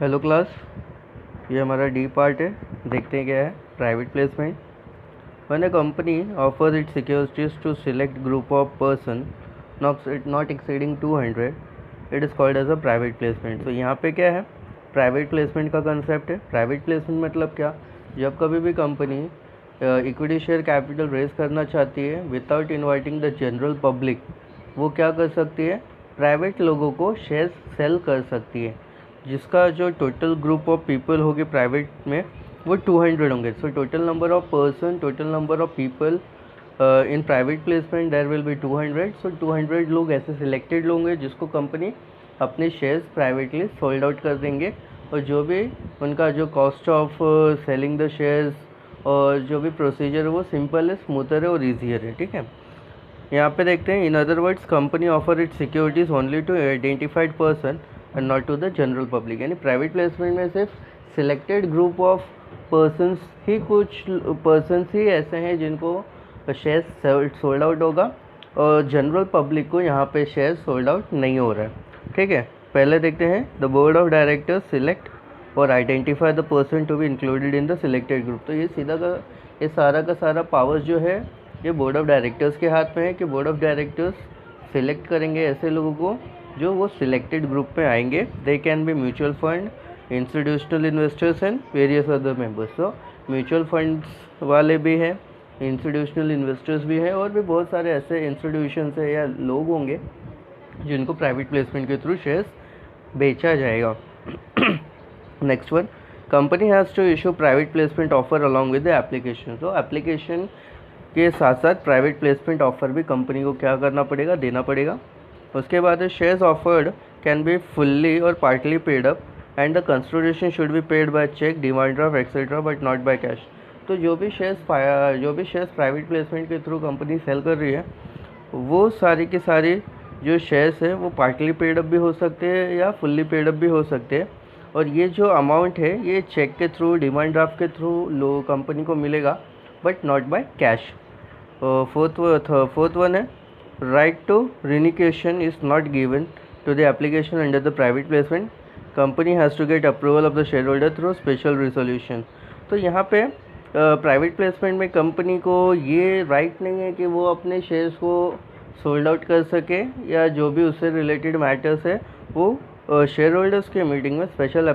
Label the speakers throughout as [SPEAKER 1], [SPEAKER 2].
[SPEAKER 1] Hello class, ये हमारा D part है। देखते हैं क्या है। Private placement. When a company offers its securities to select group of person not exceeding 200, it is called as a private placement. तो यहाँ पे क्या है, प्राइवेट प्लेसमेंट का कंसेप्ट है। प्राइवेट प्लेसमेंट मतलब क्या, जब कभी भी company equity share capital raise करना चाहती है without inviting the general public, वो क्या कर सकती है, प्राइवेट लोगों को शेयर्स सेल कर सकती है, जिसका जो टोटल ग्रुप ऑफ पीपल होगी प्राइवेट में वो 200 होंगे। So total number of person, total number of people in private placement there will be 200। So 200 लोग ऐसे सिलेक्टेड लोग हैं जिसको कंपनी अपने शेयर्स प्राइवेटली सोल्ड आउट कर देंगे, और जो भी उनका जो cost of selling the shares और जो भी प्रोसीजर है वो सिंपल है, स्मूथर है और ईजियर है। ठीक है, यहाँ पे देखते हैं। In other words, company offer it securities only to identified person and not to the general public. यानी प्राइवेट प्लेसमेंट में सिर्फ सिलेक्टेड ग्रुप ऑफ पर्सन्स ही, कुछ पर्सन्स ही ऐसे हैं जिनको शेयर सोल्ड आउट होगा, और जनरल पब्लिक को यहाँ पे शेयर सोल्ड आउट नहीं हो रहा है। ठीक है, पहले देखते हैं। The board of directors select और identify the person to be included in the selected group. तो ये सीधा का ये सारा का सारा पावर्स जो है ये बोर्ड ऑफ डायरेक्टर्स के हाथ में है कि बोर्ड ऑफ डायरेक्टर्स सिलेक्ट करेंगे ऐसे लोगों को जो वो सिलेक्टेड ग्रुप में आएंगे। They can be mutual fund, institutional investors and various other members. तो म्यूचुअल फंड्स वाले भी हैं, इंस्टीट्यूशनल इन्वेस्टर्स भी है, और भी बहुत सारे ऐसे इंस्टीट्यूशंस है या लोग होंगे जिनको प्राइवेट प्लेसमेंट के थ्रू शेयर्स बेचा जाएगा। Next one, company has to issue private placement offer along with the application. तो एप्लीकेशन के साथ साथ प्राइवेट प्लेसमेंट ऑफर भी कंपनी को क्या करना पड़ेगा, देना पड़ेगा। उसके बाद shares offered can be fully और partly paid up and the consideration should be paid by cheque, demand draft etcetera, but not by cash. तो जो भी शेयर्स प्राइवेट प्लेसमेंट के थ्रू कंपनी सेल कर रही है, वो सारी की सारी जो शेयर्स है वो पार्टली पेड अप भी हो सकते हैं या फुल्ली पेड अप भी हो सकते हैं, और ये जो अमाउंट है ये चेक के थ्रू, डिमांड ड्राफ्ट के थ्रू कंपनी को मिलेगा, but not by cash. Fourth one है, right to renunciation is not given to the application under the private placement. Company has to get approval of the share holder through special resolution. तो यहाँ पे private placement में company को ये right नहीं है कि वो अपने शेयर्स को सोल्ड आउट कर सके, या जो भी उससे रिलेटेड मैटर्स है वो शेयर होल्डर्स के मीटिंग में स्पेशल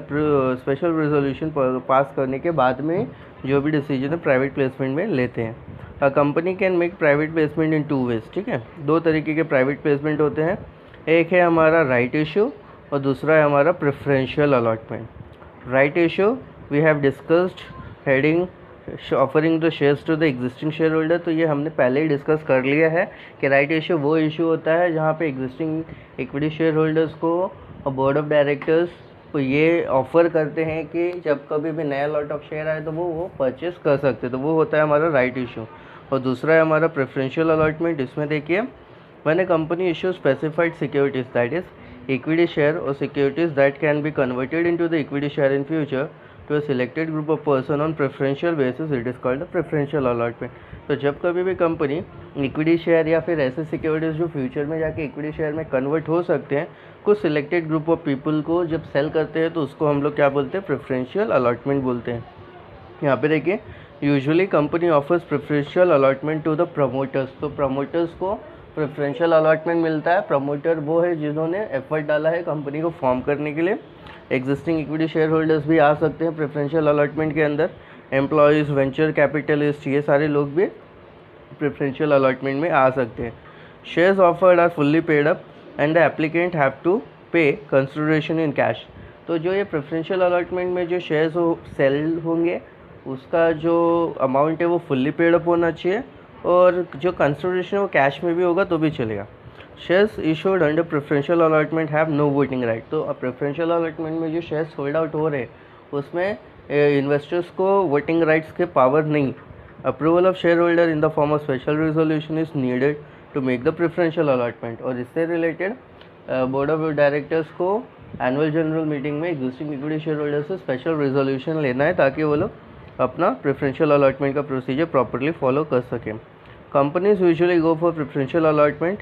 [SPEAKER 1] रिजोल्यूशन पास करने के बाद में जो भी डिसीजन है प्राइवेट प्लेसमेंट में लेते हैं। A company can make private placement in 2 ways. ठीक है, 2 तरीके के प्राइवेट प्लेसमेंट होते हैं। एक है हमारा राइट इशू और दूसरा है हमारा preferential allotment. Right issue we have discussed heading offering the shares to the existing share holder. तो ये हमने पहले ही डिस्कस कर लिया है कि राइट इशू वो इशू होता है जहाँ पे एग्जिस्टिंग इक्विटी शेयर होल्डर्स को और बोर्ड ऑफ डायरेक्टर्स को ये ऑफ़र करते हैं कि जब कभी भी नया लॉट ऑफ शेयर आए तो वो परचेस कर सकते, तो वो होता है हमारा राइट इशू। और दूसरा है हमारा प्रेफरेंशियल अलॉटमेंट। इसमें देखिए, when a company issue specified securities that is equity share और securities that can be converted into the equity share in future to a selected group of person on preferential basis, it is called the preferential allotment. तो जब कभी भी company equity share या फिर ऐसे securities जो future में जाके इक्विटी शेयर में कन्वर्ट हो सकते हैं, कुछ सिलेक्टेड ग्रुप ऑफ पीपल को जब सेल करते हैं तो उसको हम लोग क्या बोलते हैं, प्रेफरेंशियल अलॉटमेंट बोलते हैं। यहाँ पे देखिए, usually company offers preferential allotment to the promoters. तो प्रमोटर्स को प्रेफरेंशियल अलॉटमेंट मिलता है। प्रमोटर वो है जिन्होंने एफर्ट डाला है कंपनी को फॉर्म करने के लिए। एग्जिस्टिंग इक्विटी शेयर होल्डर्स भी आ सकते हैं प्रेफरेंशियल अलॉटमेंट के अंदर। एम्प्लॉयज़, वेंचर कैपिटलिस्ट, ये सारे लोग भी प्रेफरेंशियल अलॉटमेंट में आ सकते हैं। Shares offered are fully paid up and the applicant have to pay consideration in cash. तो जो ये प्रेफरेंशियल अलॉटमेंट में जो शेयर्स सेल होंगे उसका जो अमाउंट है वो फुल्ली पेड अप होना चाहिए, और जो कंसिडरेशन वो कैश में भी होगा तो भी चलेगा। Shares issued under preferential allotment have no voting right. तो प्रेफरेंशियल अलॉटमेंट में जो शेयर्स होल्ड आउट हो रहे हैं उसमें इन्वेस्टर्स को वोटिंग राइट्स के पावर नहीं। Approval of share holder in the form of special resolution is needed to make the preferential allotment. और इससे रिलेटेड बोर्ड ऑफ डायरेक्टर्स को एनुअल जनरल मीटिंग में एग्जिस्टिंग इक्विटी शेयर होल्डर्स से special resolution लेना है ताकि वो लोग अपना प्रेफरेंशियल अलॉटमेंट का प्रोसीजर प्रॉपर्ली फॉलो कर सकें। Companies usually go for preferential allotment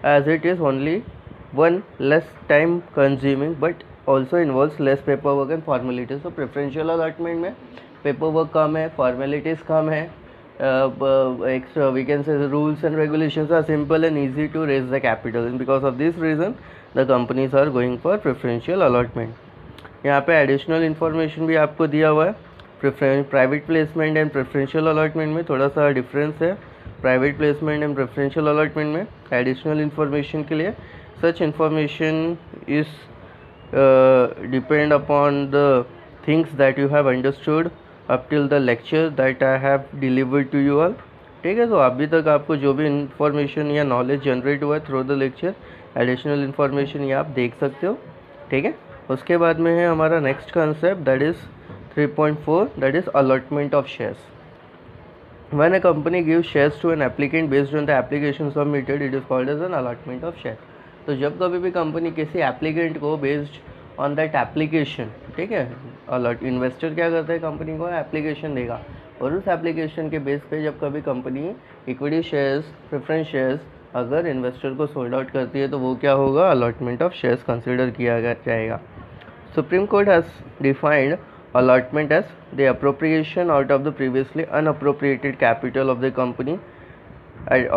[SPEAKER 1] as it is only one less time consuming but also involves less paper work and formalities. तो प्रेफरेंशियल अलॉटमेंट में पेपर वर्क कम है, formalities कम है, extra we can say the rules and regulations are simple and easy to raise the capital, and because of this reason the companies are going for preferential allotment। यहाँ पे additional information भी आपको दिया हुआ है। Private placement and preferential allotment में थोड़ा सा डिफरेंस है। Private placement and preferential allotment में एडिशनल इन्फॉर्मेशन के लिए such information is depend upon the things that you have understood up till the lecture that I have delivered to you all. ठीक है, तो अभी तक आपको जो भी इन्फॉर्मेशन या नॉलेज जनरेट हुआ है through the lecture, additional information ये आप देख सकते हो। ठीक है, उसके बाद में है हमारा next concept that is 3.4 that is allotment of shares. When a company gives shares to an applicant based on the application submitted, it is called as an allotment of share। तो जब कभी भी कंपनी किसी applicant को based on that application, ठीक है, allot investor क्या करता है, कंपनी को एप्लीकेशन देगा और उस एप्लीकेशन के बेस पे जब कभी company equity shares, preference shares अगर इन्वेस्टर को सोल्ड आउट करती है तो वो क्या होगा, अलॉटमेंट ऑफ शेयर्स कंसिडर किया जाएगा। Supreme court has defined allotment as the appropriation out of the previously unappropriated capital of the company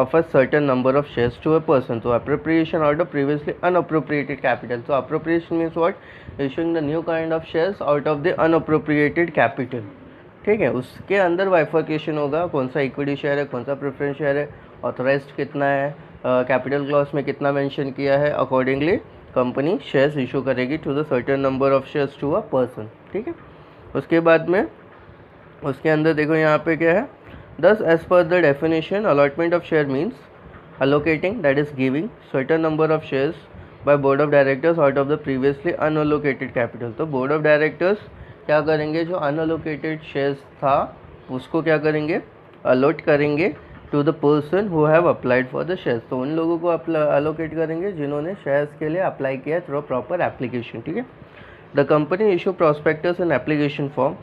[SPEAKER 1] of a certain number of shares to a person। So appropriation out of previously unappropriated capital, so appropriation means what, issuing the new kind of shares out of the unappropriated capital। ठीक है, उसके अंदर bifurcation होगा, कौन सा equity share है, कौन सा प्रेफरेंस शेयर है, ऑथराइज्ड कितना है, कैपिटल क्लॉज में कितना मेंशन किया है, अकॉर्डिंगली कंपनी शेयर्स इशू करेगी to the certain number of shares to a person. ठीक है, उसके बाद में उसके अंदर देखो यहाँ पे क्या है, thus as per the definition allotment of share means allocating that is giving certain number of shares by board of directors out of the previously unallocated capital. तो बोर्ड ऑफ डायरेक्टर्स क्या करेंगे, जो अनअलोकेटेड शेयर्स था उसको क्या करेंगे, allot करेंगे to the person who have applied for the shares. तो उन लोगों को अलोकेट करेंगे जिन्होंने शेयर्स के लिए अप्लाई किया थ्रू प्रॉपर एप्लीकेशन। ठीक है, the company issue prospectus and application form,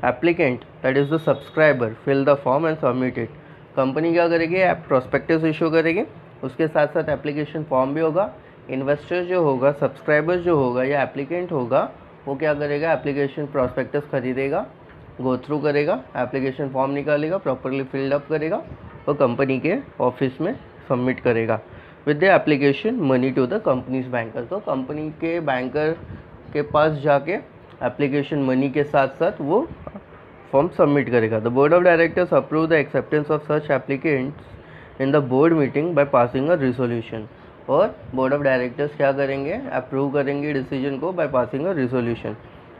[SPEAKER 1] applicant that is the subscriber fill the form and submit it। Company क्या करेगी, प्रोस्पेक्टस इशू करेगी, उसके साथ साथ एप्लीकेशन फॉर्म भी होगा। इन्वेस्टर जो होगा, सब्सक्राइबर जो होगा या एप्लीकेंट होगा, वो क्या करेगा, एप्लीकेशन प्रोस्पेक्टस खरीदेगा, गो थ्रू करेगा, एप्लीकेशन फॉर्म निकालेगा, प्रॉपरली फिल्ड अप करेगा और कंपनी के ऑफिस में सबमिट करेगा with the application money to the company's banker. तो कंपनी के बैंकर के पास जाके एप्लीकेशन मनी के साथ साथ वो फॉर्म सबमिट करेगा। The board of directors approve the acceptance of such applicants in the board meeting by passing a resolution. और बोर्ड ऑफ डायरेक्टर्स क्या करेंगे, अप्रूव करेंगे डिसीजन को by passing a resolution.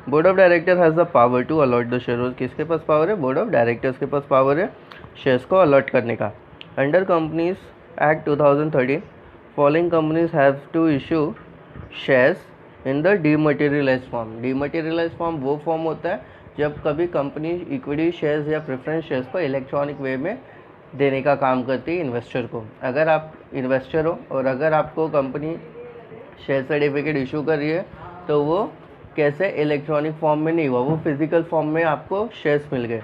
[SPEAKER 1] Board of director has the power to allot the share. किसके पास power है, board of directors के पास पावर है शेयर्स को अलॉट करने का। Under companies act 2013 following companies have to issue shares in the dematerialize form. Dematerialize form वो फॉर्म होता है जब कभी कंपनी इक्विटी शेयर्स या प्रेफरेंस शेयर्स को इलेक्ट्रॉनिक वे में देने का काम करती है इन्वेस्टर को। अगर आप इन्वेस्टर हो और अगर आपको कंपनी शेयर सर्टिफिकेट इशू कर रही है तो वो कैसे, इलेक्ट्रॉनिक फॉर्म में नहीं हुआ, वो फिजिकल फॉर्म में आपको शेयर्स मिल गए।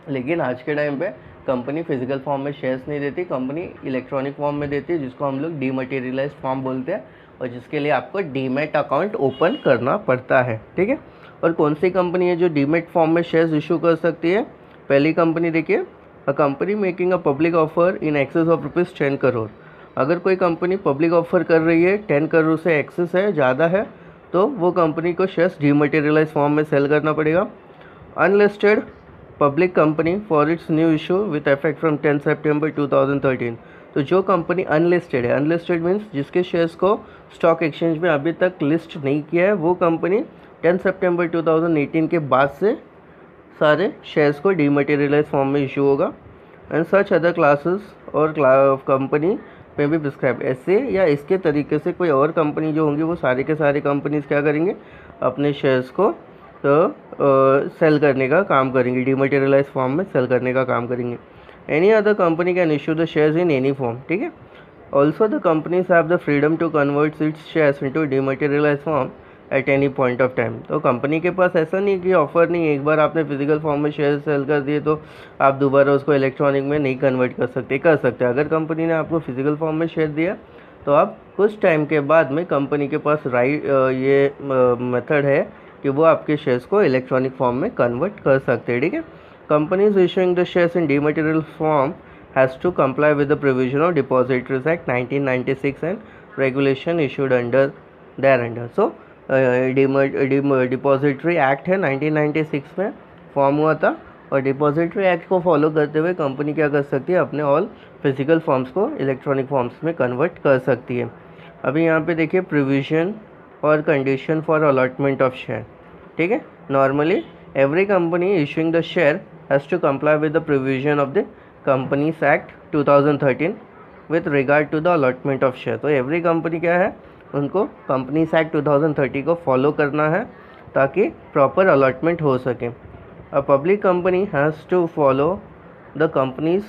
[SPEAKER 1] लेकिन आज के टाइम पे कंपनी फिजिकल फॉर्म में शेयर्स नहीं देती, कंपनी इलेक्ट्रॉनिक फॉर्म में देती है, जिसको हम लोग डीमटेरियलाइज फॉर्म बोलते हैं और जिसके लिए आपको डीमेट अकाउंट ओपन करना पड़ता है। ठीक है, और कौन सी कंपनी है जो डीमेट फॉर्म में शेयर्स इशू कर सकती है, पहली कंपनी देखिए, a company making a public offer in excess of ₹10 crore. अगर कोई कंपनी पब्लिक ऑफर कर रही है 10 करोड़ से एक्सेस है, ज़्यादा है, तो वो कंपनी को शेयर्स डीमटेरियलाइज फॉर्म में सेल करना पड़ेगा। Unlisted public company for its new issue with effect from 10 सितंबर 2013। तो जो कंपनी अनलिस्टेड है, अनलिस्टेड मीन्स जिसके शेयर्स को स्टॉक एक्सचेंज में अभी तक लिस्ट नहीं किया है, वो कंपनी 10 सितंबर 2018 के बाद से सारे शेयर्स को डीमटेरियलाइज फॉर्म में इशू होगा। एंड सच अदर क्लासेस और कंपनी में भी प्रिस्क्राइब, ऐसे या इसके तरीके से कोई और कंपनी जो होंगी वो सारे के सारे कंपनीज क्या करेंगे, अपने शेयर्स को सेल करने का काम करेंगे, डीमटेरियलाइज फॉर्म में सेल करने का काम करेंगे। Any other company can issue the shares in any form. ठीक है, also the companies have the freedom to convert its shares into dematerialize form at any point of time. तो company के पास ऐसा नहीं कि ऑफर नहीं है, एक बार आपने फिजिकल फॉर्म में शेयर सेल कर दिए तो आप दोबारा उसको इलेक्ट्रॉनिक में नहीं कन्वर्ट कर सकते। कर सकते हैं, अगर कंपनी ने आपको फिजिकल फॉर्म में शेयर दिया तो अब कुछ टाइम के बाद में कंपनी के पास ये मेथड है कि वो आपके शेयर्स को इलेक्ट्रॉनिक फॉर्म में कन्वर्ट कर सकते हैं, ठीक है। Companies issuing the shares in dematerial form has to comply with the provision of depositories act 1996 and regulation issued under thereunder. So depository act है 1996 में फॉर्म हुआ था, और डिपॉजिटरी एक्ट को फॉलो करते हुए कंपनी क्या कर सकती है, अपने ऑल फिजिकल फॉर्म्स को इलेक्ट्रॉनिक फॉर्म्स में कन्वर्ट कर सकती है। अभी यहाँ पे देखिए प्रोविजन और condition for allotment of share, ठीक है। Normally every company issuing the share has to comply with the provision of the companies act 2013 with regard to the allotment of share. तो एवरी कंपनी क्या है, उनको companies act 2030 को follow करना है ताकि प्रॉपर अलॉटमेंट हो सके। A public company has to follow the companies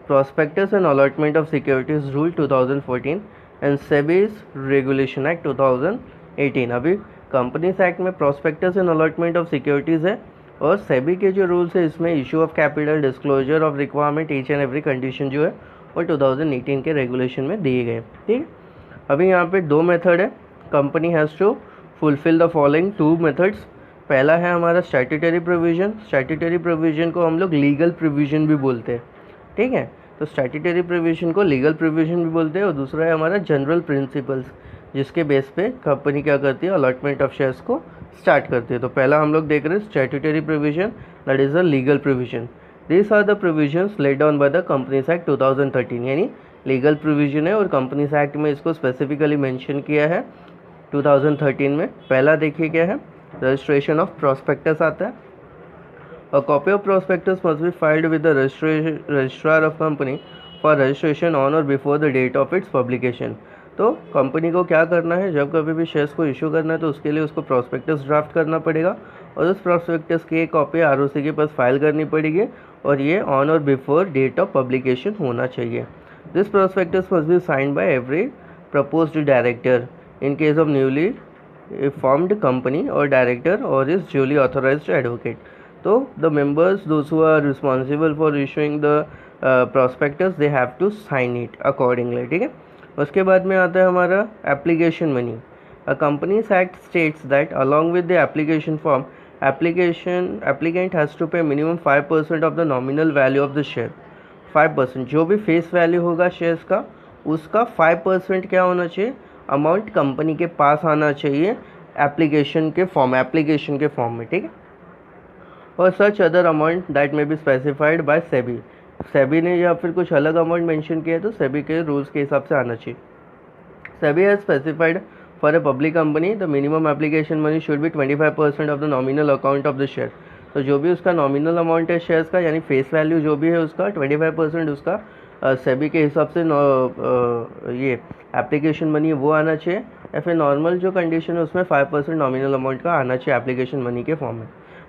[SPEAKER 1] prospectus and allotment of securities rule 2014 and SEBI's regulation act 2018। अभी कंपनीज एक्ट में prospectus and allotment of securities है, और सेबी के जो रूल्स है इसमें issue of capital, disclosure of requirement, each and every condition जो है वो 2018 के रेगुलेशन में दिए गए, ठीक है। अभी यहाँ पे दो मेथड है, company has to fulfil the following two methods. पहला है हमारा स्टैट्यूटरी प्रोविजन। स्टैट्यूटरी प्रोविजन को हम लोग लीगल प्रोविजन भी बोलते हैं, ठीक है। तो स्टैट्यूटरी प्रोविजन को लीगल प्रोविजन भी बोलते हैं, और दूसरा है हमारा जनरल प्रिंसिपल्स, जिसके बेस पे कंपनी क्या करती है, अलॉटमेंट ऑफ शेयर्स को स्टार्ट करती है। तो पहला हम लोग देख रहे हैं statutory provision, that is a legal provision. These are the provisions laid down by the companies act 2013, यानी लीगल प्रोविजन है और कंपनीज एक्ट में इसको स्पेसिफिकली मेंशन किया है 2013 में। पहला देखिए क्या है, रजिस्ट्रेशन ऑफ प्रॉस्पेक्टस आता है। A copy of prospectus must be filed with the registrar of company for registration on और before the date of its publication. तो कंपनी को क्या करना है, जब कभी भी शेयर्स को इशू करना है तो उसके लिए उसको प्रॉस्पेक्टस ड्राफ्ट करना पड़ेगा, और उस प्रॉस्पेक्टस की एक कॉपी आरओसी के पास फाइल करनी पड़ेगी, और ये ऑन और बिफोर डेट ऑफ पब्लिकेशन होना चाहिए। This prospectus must be signed by every proposed director in case of newly formed company or director or is duly authorized advocate. So the members, those who are responsible for issuing the prospectus, they have to sign it accordingly, ठीक है। उसके बाद में आता है हमारा application money. A Companies Act states that along with the application form, applicant has to pay minimum 5% of the nominal value of the share। 5%, जो भी फेस वैल्यू होगा शेयर्स का, उसका 5% क्या होना चाहिए, अमाउंट कंपनी के पास आना चाहिए एप्लीकेशन के फॉर्म में, ठीक है। और सच अदर अमाउंट दैट में be specified by SEBI. SEBI ने या फिर कुछ अलग अमाउंट मेंशन किया है तो सेबी के रूल्स के हिसाब से आना चाहिए। SEBI has specified for a public company the minimum application money should B 25% of the nominal account of the share. तो जो भी उसका नॉमिनल अमाउंट है शेयर्स का, यानी फेस वैल्यू जो भी है उसका 25% उसका सेबी के हिसाब से ये एप्लीकेशन मनी वो आना चाहिए, या फिर नॉर्मल जो कंडीशन है उसमें 5% नॉमिनल अमाउंट का आना चाहिए एप्लीकेशन मनी के फॉर्म में।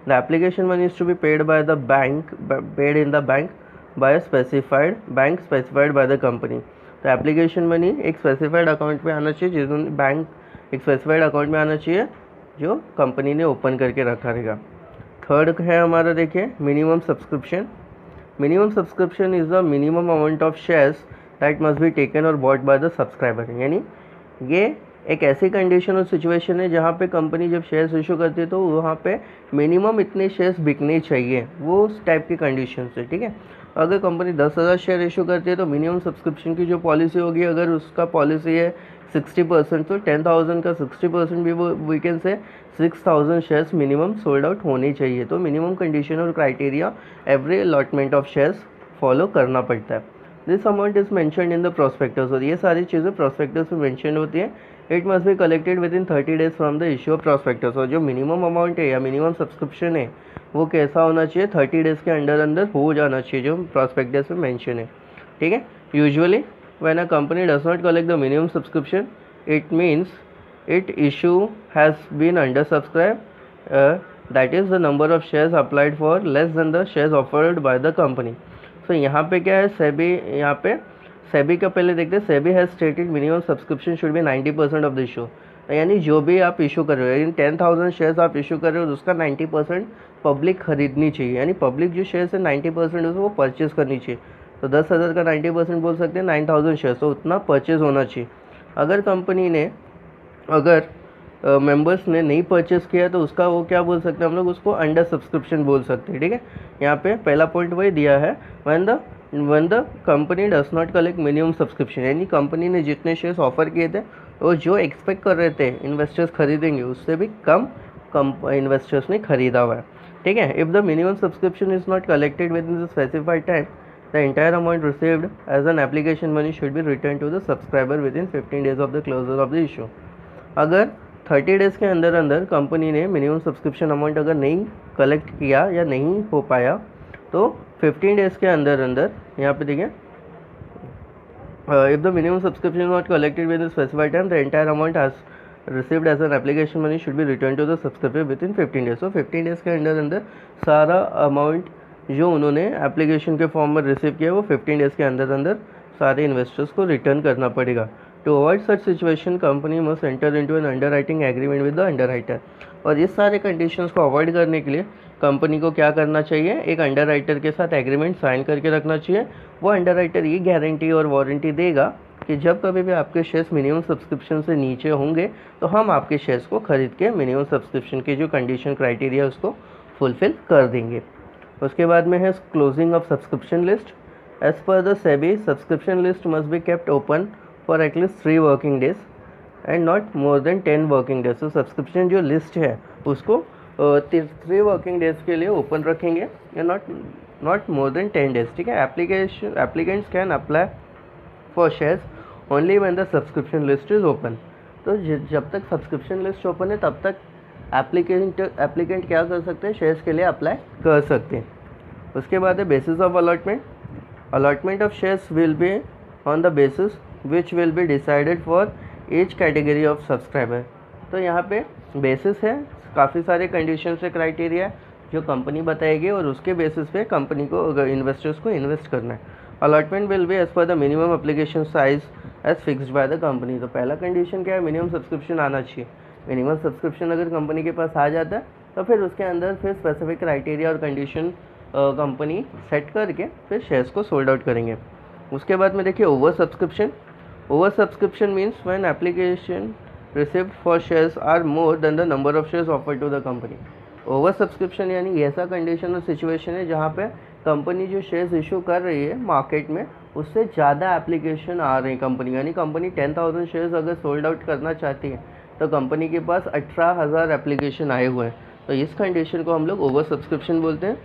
[SPEAKER 1] The application money is to be paid by the bank, paid in the bank by specified bank specified by the company. तो एप्लीकेशन मनी एक स्पेसिफाइड अकाउंट में आना चाहिए, जिसमें बैंक एक स्पेसिफाइड अकाउंट में आना चाहिए जो कंपनी ने ओपन करके रखा रहेगा। थर्ड है हमारा देखिए minimum subscription. Minimum subscription is the minimum amount of shares that must be taken और बॉट बाय द सब्सक्राइबर। यानी ये एक ऐसी कंडीशन और सिचुएशन है जहाँ पे कंपनी जब शेयर्स इशू करती है तो वहाँ पे मिनिमम इतने शेयर्स बिकने चाहिए, वो उस टाइप की कंडीशन है, ठीक है। अगर कंपनी 10,000 शेयर इशू करती है तो मिनिमम सब्सक्रिप्शन की जो पॉलिसी होगी, अगर उसका पॉलिसी है 60%, तो 10,000 का 60% भी वो we can say 6,000 shares minimum sold out होनी चाहिए। तो मिनिमम कंडीशन और criteria every allotment of shares follow करना पड़ता है। This amount is mentioned in the prospectus, और ये सारी चीज़ें प्रोस्पेक्टस में मैंशन होती हैं। It must be collected with in 30 days from the issue of prospectus. और जो मिनिमम अमाउंट है या मिनिमम सब्सक्रिप्शन है वो कैसा होना चाहिए, 30 डेज़ के अंदर हो जाना चाहिए जो प्रोस्पेक्टस में मैंशन है, ठीक है। Usually when a company does not collect the minimum subscription, it means its issue has been undersubscribed, that is the number of shares applied for less than the shares offered by the company. So यहाँ पे क्या है, सेबी यहाँ पे सेबी का पहले देखते हैं। SEBI has stated minimum subscription should be 90% of the issue. यानी जो भी आप इशू कर रहे हो, यानी 10,000 शेयर्स आप इशू कर रहे हो, उसका 90% पब्लिक खरीदनी चाहिए। यानी पब्लिक जो शेयर्स है 90% उसको वो परचेज करनी चाहिए। तो 10,000 का 90% बोल सकते हैं 9,000 शेयर्स, तो उतना परचेज होना चाहिए। अगर कंपनी ने अगर मेंबर्स ने नहीं परचेस किया तो उसका वो क्या बोल सकते हैं हम लोग, उसको अंडर सब्सक्रिप्शन बोल सकते हैं। ठीक है, यहाँ पे पहला पॉइंट वही दिया है, when the company does not collect minimum subscription, यानी कंपनी ने जितने शेयर्स ऑफर किए थे वो जो एक्सपेक्ट कर रहे थे इन्वेस्टर्स खरीदेंगे उससे भी कम इन्वेस्टर्स ने खरीदा हुआ है। ठीक है, if the minimum subscription is not collected within the specified time, the entire amount received as an application money should be return to the subscriber within 15 days of the closure of the issue. अगर 30 days के अंदर अंदर company ने minimum subscription amount अगर नहीं collect किया या नहीं हो पाया तो 15 डेज़ के अंदर अंदर यहाँ पे देखिए, if the minimum subscription not collected within specified time the entire amount has received as an application money should be return to the subscriber within 15 days. तो 15 डेज़ के अंदर अंदर सारा अमाउंट जो उन्होंने एप्लीकेशन के form में receive किया वो 15 डेज़ के अंदर अंदर सारे इन्वेस्टर्स को रिटर्न करना पड़ेगा। To avoid such situation company must enter into an underwriting agreement with the underwriter. और इस सारे कंडीशंस को अवॉइड करने के लिए कंपनी को क्या करना चाहिए, एक अंडरराइटर के साथ एग्रीमेंट साइन करके रखना चाहिए। वो अंडरराइटर ये गारंटी और वारंटी देगा कि जब कभी भी आपके शेयर्स मिनिमम सब्सक्रिप्शन से नीचे होंगे तो हम आपके शेयर्स को खरीद के मिनिमम सब्सक्रिप्शन की जो कंडीशन क्राइटेरिया उसको फुलफिल कर देंगे। उसके बाद में है closing of subscription list. As per the SEBI, subscription list must be kept open for at least 3 working days and not more than 10 working days. तो सब्सक्रिप्शन जो लिस्ट है उसको 3 वर्किंग डेज के लिए ओपन रखेंगे या नॉट मोर देन 10 डेज। ठीक है, applicants can apply for shares only when the subscription list is open. तो जब तक सब्सक्रिप्शन लिस्ट ओपन है तब तक एप्लीकेंट क्या कर सकते हैं, शेयर्स के लिए अप्लाई कर सकते हैं। उसके बाद है basis of allotment. Allotment of shares will be on the basis which will be decided for each category of subscriber. तो यहाँ पे बेसिस है, काफ़ी सारे कंडीशन से क्राइटेरिया जो कंपनी बताएगी और उसके बेसिस पे कंपनी को इन्वेस्टर्स को इन्वेस्ट करना है। Allotment will be as per the minimum application size as fixed by the company. तो पहला कंडीशन क्या है, मिनिमम सब्सक्रिप्शन आना चाहिए। मिनिमम सब्सक्रिप्शन अगर कंपनी के पास आ जाता है तो फिर उसके अंदर फिर स्पेसिफिक क्राइटेरिया और कंडीशन कंपनी सेट करके फिर शेयर्स को सोल्ड आउट करेंगे। उसके बाद में देखिए over subscription. Over subscription means when application received for shares are more than the number of shares offered to the company. Over subscription यानी ऐसा कंडीशन और सिचुएशन है जहाँ पे कंपनी जो शेयर्स इशू कर रही है मार्केट में उससे ज़्यादा एप्लीकेशन आ रहे हैं कंपनी, यानी कंपनी 10,000 शेयर्स अगर सोल्ड आउट करना चाहती है तो कंपनी के पास 18,000 एप्लीकेशन आए हुए हैं। तो इस कंडीशन को हम लोग ओवर सब्सक्रिप्शन बोलते हैं।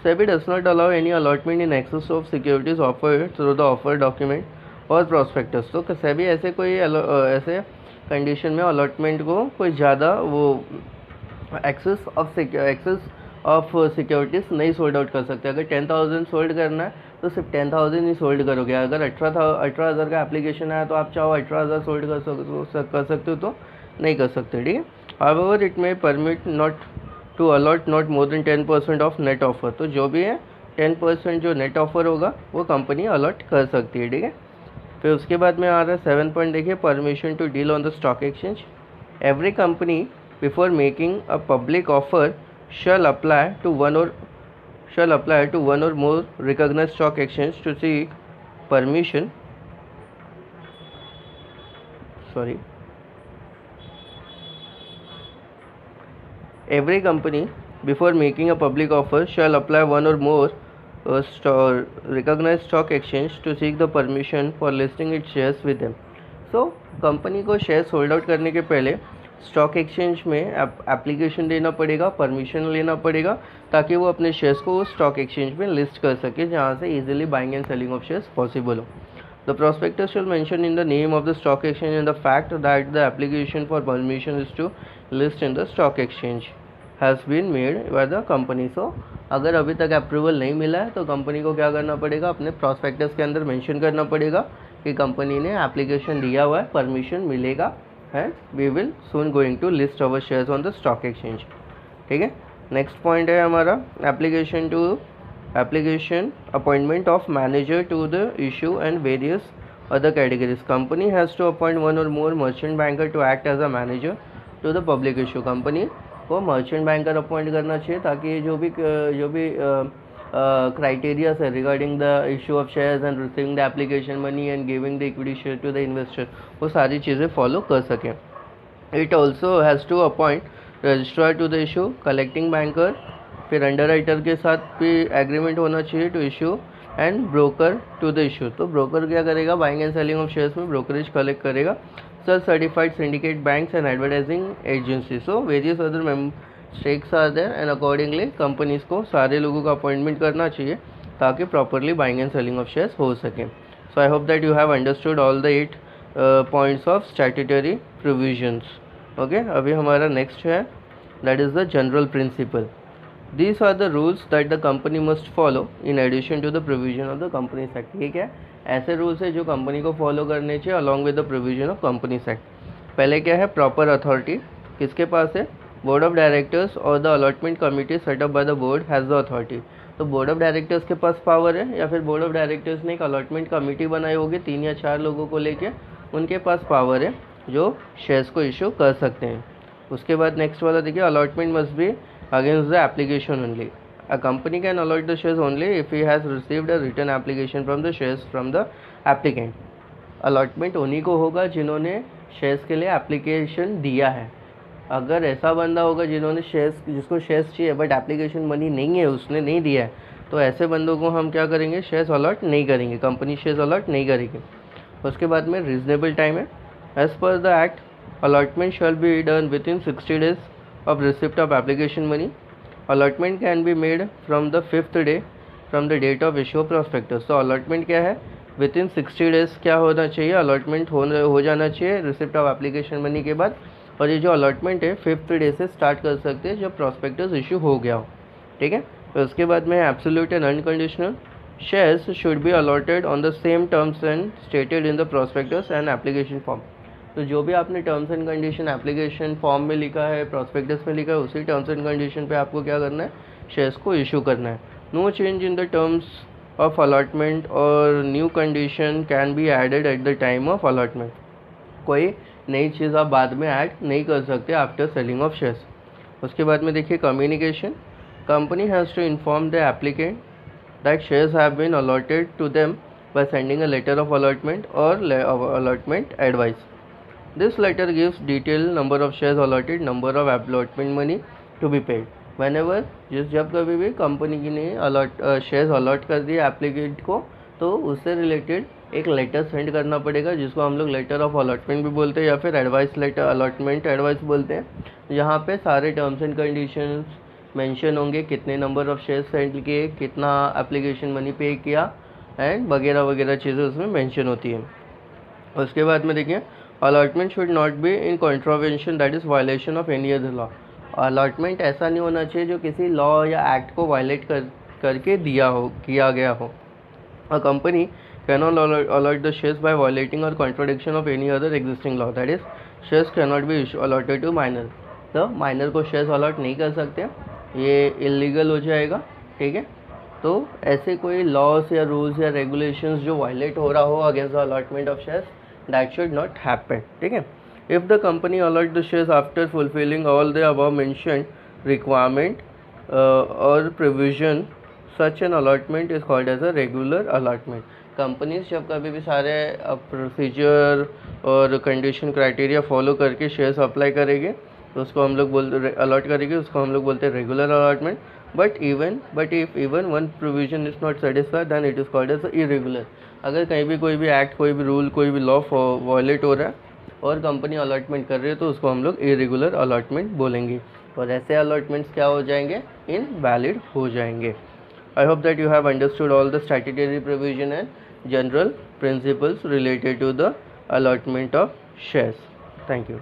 [SPEAKER 1] SEBI does not allow any allotment in excess of securities offered through the offer document और प्रोस्पेक्टस। तो सेबी ऐसे कोई ऐसे कंडीशन में अलॉटमेंट को कोई ज़्यादा वो एक्सेस ऑफ सिक्योरिटीज़ नहीं सोल्ड आउट कर सकते। अगर 10,000 सोल्ड करना है तो सिर्फ 10,000 ही सोल्ड करोगे। अगर 18,000 का एप्लीकेशन आया तो आप चाहो 18,000 सोल्ड कर सकते हो तो नहीं कर सकते। ठीक है, however it may permit not to allot not more than 10% of net offer. तो जो भी है 10% जो नेट ऑफर होगा वो कंपनी अलॉट कर सकती है। ठीक है, फिर उसके बाद में आ रहा है 7 पॉइंट देखिए, permission to deal on the stock exchange. Every company before making a public offer shall apply to one or more recognized stock exchange to seek permission every company before making a public offer shall apply one or more recognized stock exchange to seek the permission for listing its shares with them। so company को shares hold out करने के पहले stock exchange में application देना पड़ेगा, permission लेना पड़ेगा ताकि वो अपने शेयर्स को स्टॉक एक्सचेंज में लिस्ट कर सके जहाँ से easily buying and selling of shares possible हो। The prospectus shall mention in the name of the stock exchange and the fact that the application for permission is to list in the stock exchange has been made by the company. So अगर अभी तक approval नहीं मिला है तो company को क्या करना पड़ेगा, अपने प्रोस्पेक्टस के अंदर मेंशन करना पड़ेगा कि कंपनी ने एप्लीकेशन दिया हुआ है, परमिशन मिलेगा and we will soon going to list our shares on the stock exchange। ठीक है, नेक्स्ट पॉइंट है हमारा application appointment of manager to the issue and various other categories. Company has to appoint one और more merchant banker to act as a manager to the public issue. Company को merchant banker appoint करना चाहिए ताकि जो भी criterias है regarding the issue of shares and receiving the application money and giving the equity share to the investor, वो सारी चीज़ें फॉलो कर सकें. It also has to appoint registrar to the issue, collecting banker, फिर underwriter के साथ भी agreement होना चाहिए to issue, and broker to the issue. तो ब्रोकर क्या करेगा, buying and selling of shares में ब्रोकरेज कलेक्ट करेगा. Such certified syndicate banks and advertising agency. So various other stakes are there and accordingly companies को सारे लोगों का appointment करना चाहिए ताकि properly buying and selling of shares हो सके. सो आई hope that you have understood all the 8 points of statutory provisions. Okay, अभी हमारा नेक्स्ट है that is the general principle. These are the rules that the company must follow in addition to the provision of the Companies Act. ठीक है, ऐसे rules है जो company को follow करने चाहिए along with the provision of companies act. पहले क्या है, प्रॉपर अथॉरिटी किसके पास है, बोर्ड ऑफ डायरेक्टर्स और the allotment committee setup by the board has the authority. तो बोर्ड ऑफ डायरेक्टर्स के पास पावर है या फिर बोर्ड ऑफ डायरेक्टर्स ने एक अलॉटमेंट कमेटी बनाई होगी 3 या 4 लोगों को लेके, उनके पास पावर है जो शेयर्स को इशू कर सकते हैं. उसके बाद नेक्स्ट वाला देखिए, allotment must be against the application only. A company can allot the shares only if he has received a written application from the shares from the applicant. Allotment उन्हीं को होगा जिन्होंने शेयर्स के लिए एप्लीकेशन दिया है. अगर ऐसा बंदा होगा जिन्होंने शेयर्स, जिसको शेयर्स चाहिए बट एप्लीकेशन मनी नहीं है, उसने नहीं दिया है, तो ऐसे बंदों को हम क्या करेंगे, शेयर्स अलॉट नहीं करेंगे, कंपनी शेयर्स अलॉट नहीं करेगी. उसके बाद में रीजनेबल टाइम है. As per the act allotment shall be done within 60 days of receipt of application money. Allotment can be made from the 5th day from the date of issue of prospectus. तो allotment क्या है, with in 60 days क्या होना चाहिए, allotment हो जाना चाहिए receipt of application money के बाद. और ये जो allotment है 5th डे से स्टार्ट कर सकते हैं जब prospectus इशू हो गया हो. ठीक है, तो उसके बाद में absolute and unconditional. Shares should be allotted on the same terms and stated in the prospectus and application form. तो जो भी आपने terms and condition application form में लिखा है, प्रॉस्पेक्टस में लिखा है, उसी टर्म्स एंड कंडीशन पे आपको क्या करना है, शेयर्स को इशू करना है. No change in the terms of allotment और new condition can be added at the time of allotment. कोई नई चीज़ आप बाद में ऐड नहीं कर सकते आफ्टर सेलिंग ऑफ शेयर्स. उसके बाद में देखिए communication. Company has to inform the applicant that shares have been allotted to them by sending a letter of allotment और allotment advice. This letter gives detailed number of shares allotted, number of allotment money to be paid. Whenever जब कभी भी company ने shares allot कर दिए applicant को, तो उससे रिलेटेड एक लेटर सेंड करना पड़ेगा जिसको हम लोग लेटर ऑफ अलॉटमेंट भी बोलते हैं या फिर एडवाइस लेटर, अलॉटमेंट एडवाइस बोलते हैं. यहाँ पे सारे टर्म्स एंड कंडीशंस मेंशन होंगे, कितने नंबर ऑफ शेयर्स सेंड किए, कितना एप्लीकेशन मनी पे किया एंड वगैरह वगैरह चीज़ें उसमें मेंशन होती हैं. उसके बाद में देखिए, allotment should not be in contravention that is violation of any other law. Allotment ऐसा नहीं होना चाहिए जो किसी लॉ या एक्ट को वायलेट करके किया गया हो. A company cannot allot the shares by violating और contradiction of any other existing law, that is shares cannot be allotted to minor. तो माइनर को शेयर्स अलॉट नहीं कर सकते, ये इलीगल हो जाएगा. ठीक है, तो ऐसे कोई लॉस या रूल्स या रेगुलेशंस जो वायलेट हो रहा हो against the allotment of shares, that should not happen. ठीक है, if the company allot the shares after fulfilling all the above mentioned requirement or provision, such an allotment is called as a regular allotment. Companies जब कभी भी सारे procedure और condition criteria follow करके shares apply करेंगे तो उसको हम लोग बोलते अलॉट करेंगे, उसको हम लोग बोलते हैं regular allotment. But if even one provision is not satisfied then it is called as irregular. अगर कहीं भी कोई भी एक्ट, कोई भी रूल, कोई भी लॉ वायलेट हो रहा है और कंपनी अलॉटमेंट कर रही है तो उसको हम लोग इरेगुलर अलॉटमेंट बोलेंगे और ऐसे अलॉटमेंट्स क्या हो जाएंगे, इनवैलिड हो जाएंगे. I hope that you have understood all the statutory provision and general principles related to the allotment of shares. Thank you.